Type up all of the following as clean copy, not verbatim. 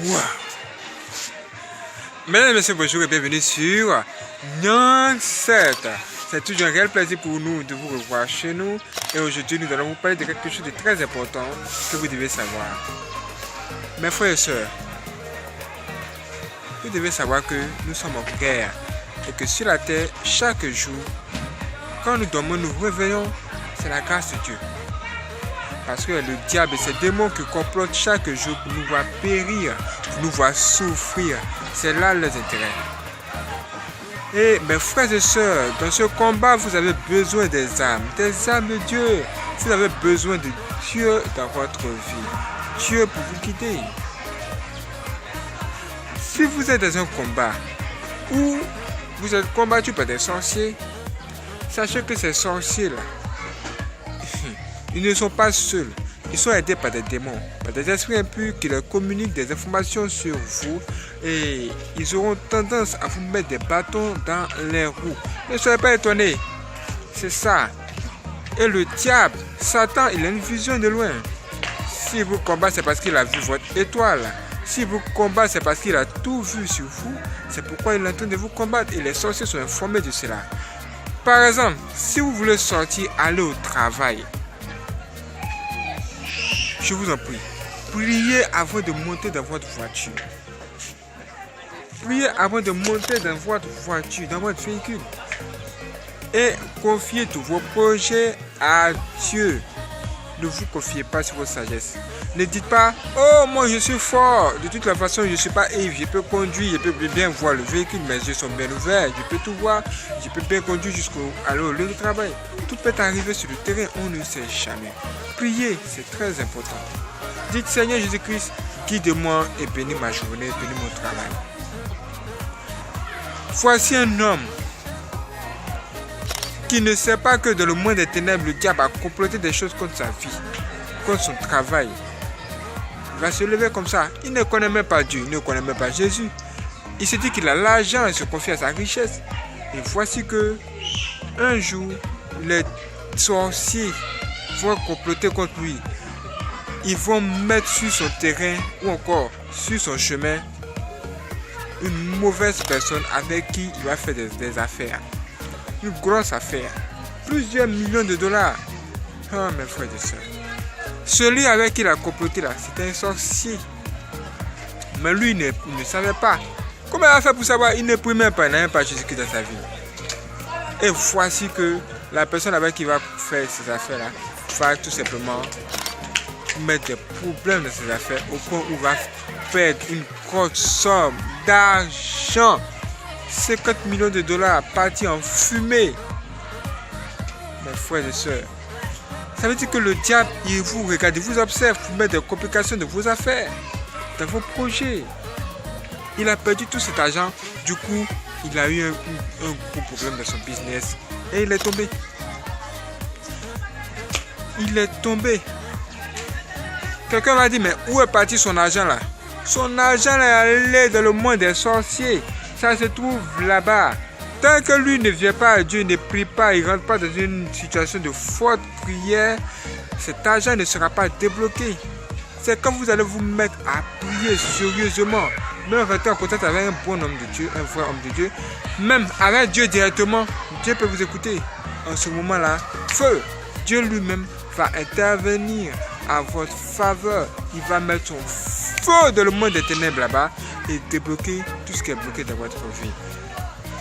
Wow. Mesdames et messieurs, bonjour et bienvenue sur Nyang 7. C'est toujours un réel plaisir pour nous de vous revoir chez nous. Et aujourd'hui, nous allons vous parler de quelque chose de très important que vous devez savoir. Mes frères et sœurs, vous devez savoir que nous sommes en guerre et que sur la terre, chaque jour, quand nous dormons, nous réveillons, c'est la grâce de Dieu. Parce que le diable et ses démons qui complotent chaque jour pour nous voir périr, pour nous voir souffrir, c'est là leurs intérêts. Et mes frères et sœurs, dans ce combat, vous avez besoin des âmes de Dieu. Vous avez besoin de Dieu dans votre vie. Dieu pour vous guider. Si vous êtes dans un combat où vous êtes combattu par des sorciers, sachez que ces sorciers-là, ils ne sont pas seuls. Ils sont aidés par des démons, par des esprits impurs qui leur communiquent des informations sur vous et ils auront tendance à vous mettre des bâtons dans les roues. Ne soyez pas étonnés. C'est ça. Et le diable, Satan, il a une vision de loin. Si vous combattez, c'est parce qu'il a vu votre étoile. Si vous combattez, c'est parce qu'il a tout vu sur vous. C'est pourquoi il est en train de vous combattre et les sorciers sont informés de cela. Par exemple, si vous voulez sortir, aller au travail, je vous en prie, priez avant de monter dans votre voiture. Priez avant de monter dans votre voiture, dans votre véhicule. Et confiez tous vos projets à Dieu. Ne vous confiez pas sur votre sagesse. Ne dites pas, oh moi je suis fort. De toute façon, je ne suis pas Yves. Je peux conduire, je peux bien voir le véhicule. Mes yeux sont bien ouverts. Je peux tout voir. Je peux bien conduire jusqu'au lieu de travail. Tout peut arriver sur le terrain. On ne sait jamais. Priez, c'est très important. Dites Seigneur Jésus-Christ, guide-moi et bénis ma journée, bénis mon travail. Voici un homme qui ne sait pas que dans le monde des ténèbres, le diable a comploté des choses contre sa vie, contre son travail. Il va se lever comme ça. Il ne connaît même pas Dieu, il ne connaît même pas Jésus. Il se dit qu'il a l'argent et se confie à sa richesse. Et voici que un jour, les sorciers vont comploter contre lui. Ils vont mettre sur son terrain ou encore sur son chemin une mauvaise personne avec qui il va faire des affaires. Une grosse affaire. Plusieurs millions de dollars. Ah, mes frères et sœurs. Celui avec qui il a comploté là, c'était un sorcier. Mais lui, il ne savait pas. Comment il a fait pour savoir? Il ne prie même pas, il n'a même pas Jésus-Christ dans sa vie. Et voici que la personne avec qui il va faire ces affaires-là va tout simplement mettre des problèmes dans ses affaires au point où il va perdre une grosse somme d'argent. 50 millions de dollars partis en fumée. Mes frères et sœurs, ça veut dire que le diable, il vous regarde, il vous observe pour mettre des complications de vos affaires, dans vos projets. Il a perdu tout cet argent, du coup, il a eu un gros problème dans son business et il est tombé. Il est tombé. Quelqu'un m'a dit, mais où est parti son argent là? Son argent est allé dans le monde des sorciers. Ça se trouve là-bas. Tant que lui ne vient pas à Dieu, ne prie pas, il ne rentre pas dans une situation de forte prière, cet argent ne sera pas débloqué. C'est quand vous allez vous mettre à prier sérieusement, même rentrer en contact avec un bon homme de Dieu, un vrai homme de Dieu, même avec Dieu directement, Dieu peut vous écouter. En ce moment-là, feu, Dieu lui-même va intervenir à votre faveur. Il va mettre son feu dans le monde des ténèbres là-bas et débloquer tout ce qui est bloqué dans votre vie.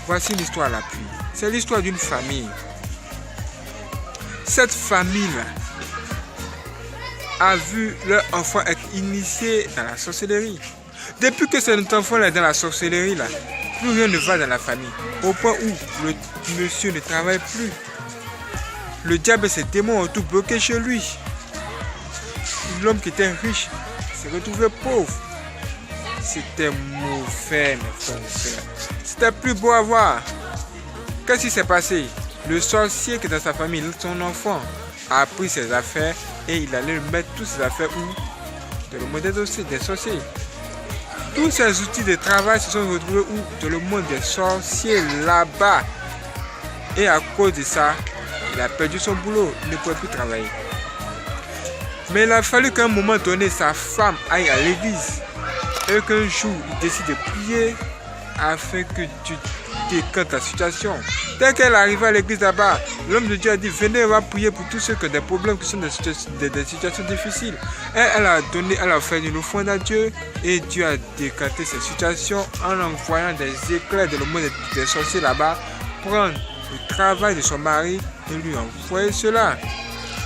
Voici une histoire à l'appui. C'est l'histoire d'une famille. Cette famille-là a vu leur enfant être initié dans la sorcellerie. Depuis que cet enfant-là est dans la sorcellerie, là, plus rien ne va dans la famille. Au point où le monsieur ne travaille plus. Le diable et ses démons ont tout bloqué chez lui. L'homme qui était riche s'est retrouvé pauvre. C'était mauvais, mes frères et sœurs. C'était plus beau à voir. Qu'est-ce qui s'est passé? Le sorcier qui est dans sa famille, son enfant, a pris ses affaires et il allait mettre toutes ses affaires où? Dans le monde des sorciers. Tous ces outils de travail se sont retrouvés où? Dans le monde des sorciers là-bas. Et à cause de ça, il a perdu son boulot. Il ne pouvait plus travailler. Mais il a fallu qu'à un moment donné, sa femme aille à l'église. et qu'un jour, il décide de prier afin que tu décantes ta situation. Dès qu'elle arrive à l'église là-bas, l'homme de Dieu a dit, venez, on va prier pour tous ceux qui ont des problèmes, qui sont des situations difficiles. Et elle a fait une offrande à Dieu, et Dieu a décanté ces situations en envoyant des éclairs de le monde des sorciers là-bas, prendre le travail de son mari et lui envoyer cela.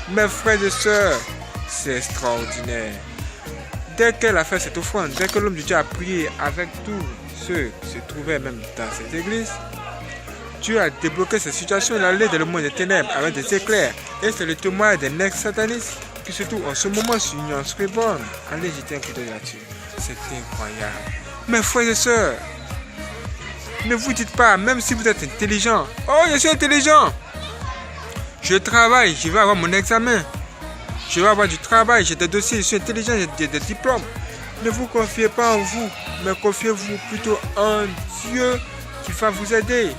Mes frères et sœurs, c'est extraordinaire. Dès qu'elle a fait cette offrande, dès que l'homme de Dieu a prié avec tous ceux qui se trouvaient même dans cette église, Dieu a débloqué cette situation. Il allait dans le monde des ténèbres avec des éclairs. Et c'est le témoignage des ex-satanistes qui se trouvent en ce moment sur Union Scriborn. Allez jeter un coup d'œil là-dessus. C'est incroyable. Mes frères et sœurs, ne vous dites pas, même si vous êtes intelligent, oh, je suis intelligent, je travaille, je vais avoir mon examen, je vais avoir du travail, j'ai des dossiers, je suis intelligent, j'ai des diplômes. Ne vous confiez pas en vous, mais confiez-vous plutôt en Dieu qui va vous aider.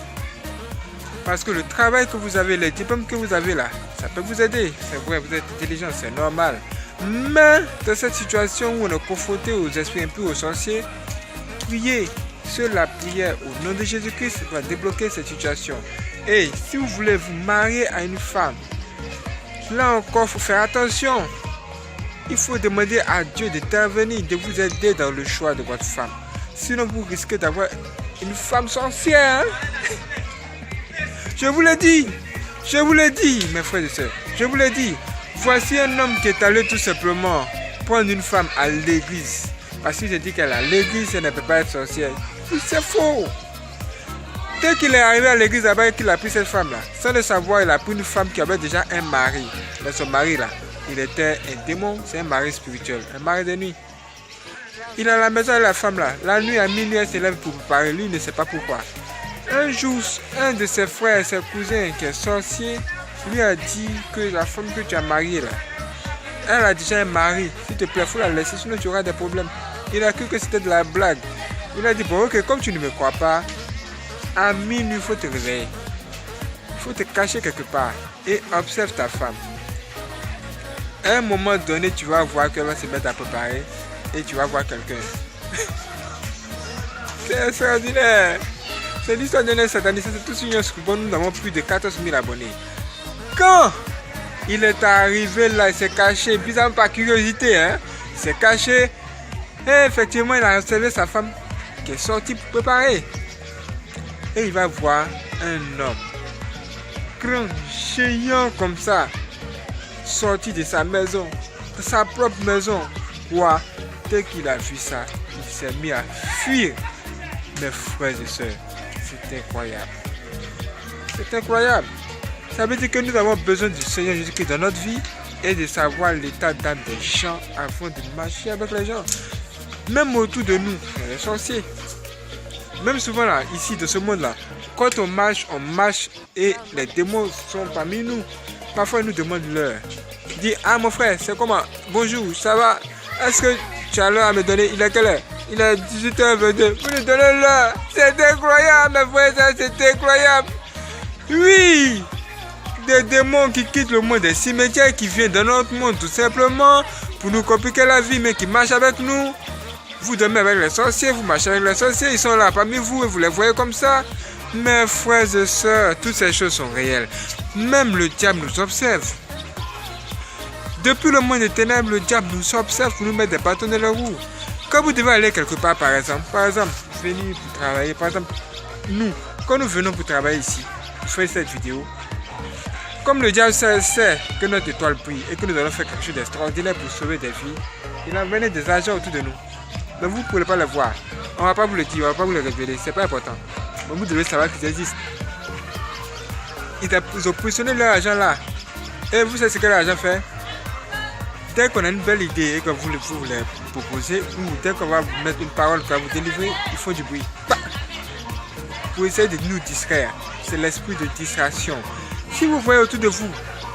Parce que le travail que vous avez, les diplômes que vous avez là, ça peut vous aider. C'est vrai, vous êtes intelligent, c'est normal. Mais dans cette situation où on est confronté aux esprits impurs, aux sorciers, priez. Seule la prière au nom de Jésus-Christ va débloquer cette situation. Et si vous voulez vous marier à une femme, là encore, il faut faire attention. Il faut demander à Dieu d'intervenir, de vous aider dans le choix de votre femme. Sinon, vous risquez d'avoir une femme sorcière. Je vous l'ai dit, mes frères et sœurs, je vous l'ai dit. Voici un homme qui est allé tout simplement prendre une femme à l'église. Parce qu'il s'est dit qu'elle est à l'église, elle ne peut pas être sorcière. C'est faux. Dès qu'il est arrivé à l'église là-bas et qu'il a pris cette femme-là, sans le savoir, il a pris une femme qui avait déjà un mari. Mais son mari là, il était un démon, c'est un mari spirituel, un mari de nuit. Il est à la maison avec la femme là. La nuit à minuit, elle se lève pour préparer. Lui, il ne sait pas pourquoi. Un jour, un de ses frères, ses cousins qui est sorcier, lui a dit que la femme que tu as mariée là, elle a déjà un mari. S'il te plaît, il faut la laisser, sinon tu auras des problèmes. Il a cru que c'était de la blague. Il a dit, bon ok, comme tu ne me crois pas, à minuit, il faut te réveiller. Il faut te cacher quelque part et observe ta femme. À un moment donné, tu vas voir qu'elle va se mettre à préparer et tu vas voir quelqu'un. C'est extraordinaire. C'est l'histoire d'un sataniste. C'est tout sur Union Scriborn. Nous avons plus de 14 000 abonnés. Quand il est arrivé là, il s'est caché, bizarrement par curiosité, hein. Il s'est caché et effectivement, il a observé sa femme qui est sortie pour préparer. Et il va voir un homme, grand, géant comme ça, sorti de sa maison, de sa propre maison. Quoi? Dès qu'il a vu ça, il s'est mis à fuir. Mes frères et sœurs, c'est incroyable. C'est incroyable. Ça veut dire que nous avons besoin du Seigneur Jésus-Christ dans notre vie et de savoir l'état d'âme des gens avant de marcher avec les gens. Même autour de nous, il y a les sorciers. Même souvent là, ici, dans ce monde-là, quand on marche et les démons sont parmi nous. Parfois, ils nous demandent l'heure. Ils disent, ah mon frère, c'est comment? Bonjour, ça va? Est-ce que tu as l'heure à me donner? Il est quelle heure? Il est 18h22. Vous nous donnez l'heure. C'est incroyable, mes frères, c'est incroyable. Oui! Des démons qui quittent le monde des cimetières, qui viennent dans notre monde tout simplement pour nous compliquer la vie, mais qui marchent avec nous. Vous dormez avec les sorciers, vous marchez avec les sorciers, ils sont là parmi vous et vous les voyez comme ça. Mes frères et sœurs, toutes ces choses sont réelles. Même le diable nous observe. Depuis le monde des ténèbres, le diable nous observe pour nous mettre des bâtons dans les roues. Quand vous devez aller quelque part, par exemple, venir pour travailler, par exemple, nous, quand nous venons pour travailler ici, pour faire cette vidéo, comme le diable sait que notre étoile brille et que nous allons faire quelque chose d'extraordinaire pour sauver des vies, il a amené des agents autour de nous. Mais vous ne pouvez pas le voir. On ne va pas vous le dire, on ne va pas vous le révéler, c'est pas important. Mais vous devez savoir qu'ils existent. Ils ont positionné leur agent là. Et vous savez ce que l'agent fait? Dès qu'on a une belle idée et que vous les proposez, ou dès qu'on va vous mettre une parole qu'on va vous délivrer, ils font du bruit. Pour essayer de nous distraire. C'est l'esprit de distraction. Si vous voyez autour de vous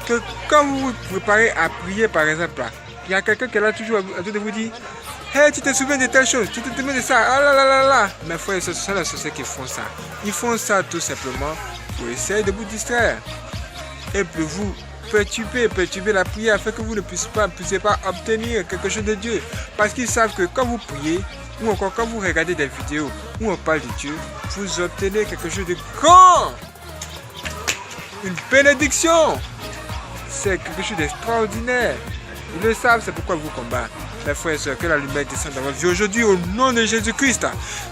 que quand vous vous préparez à prier par exemple là, il y a quelqu'un qui est là toujours autour de vous dit, hey, tu te souviens de telle chose, tu te souviens de ça, ah là là là là. Mais frère, ce sont les sociétés qui font ça. Ils font ça tout simplement pour essayer de vous distraire. Et pour vous perturber la prière afin que vous ne puissiez pas obtenir quelque chose de Dieu. Parce qu'ils savent que quand vous priez, ou encore quand vous regardez des vidéos où on parle de Dieu, vous obtenez quelque chose de grand. Une bénédiction. C'est quelque chose d'extraordinaire. Ils le savent, c'est pourquoi vous combattent. Mes frères et sœurs, que la lumière descende dans votre vie aujourd'hui au nom de Jésus-Christ.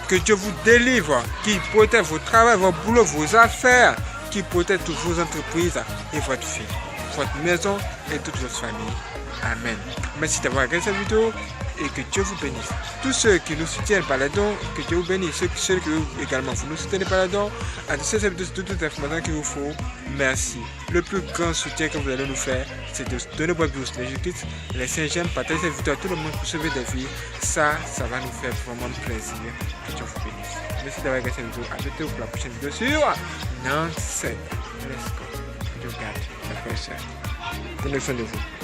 Que Dieu vous délivre, qu'il protège vos travaux, vos boulots, vos affaires, qu'il protège toutes vos entreprises et votre vie, votre maison et toute votre famille. Amen. Merci d'avoir regardé cette vidéo et que Dieu vous bénisse. Tous ceux qui nous soutiennent par les dons, que Dieu vous bénisse. Ceux qui également vous nous soutenez par les dons, à cette vidéo, c'est toute l'information qu'il vous faut. Merci. Le plus grand soutien que vous allez nous faire, c'est de donner votre vie au Seigneur Jésus-Christ. Les saints j'aime, partagez cette vidéo à tout le monde pour sauver des vies. Ça va nous faire vraiment plaisir. Que Dieu vous bénisse. Merci d'avoir regardé cette vidéo. À bientôt pour la prochaine vidéo sur Nantes 7. Let's go. Que Dieu garde. Mes frères et sœurs. Prenez soin de vous.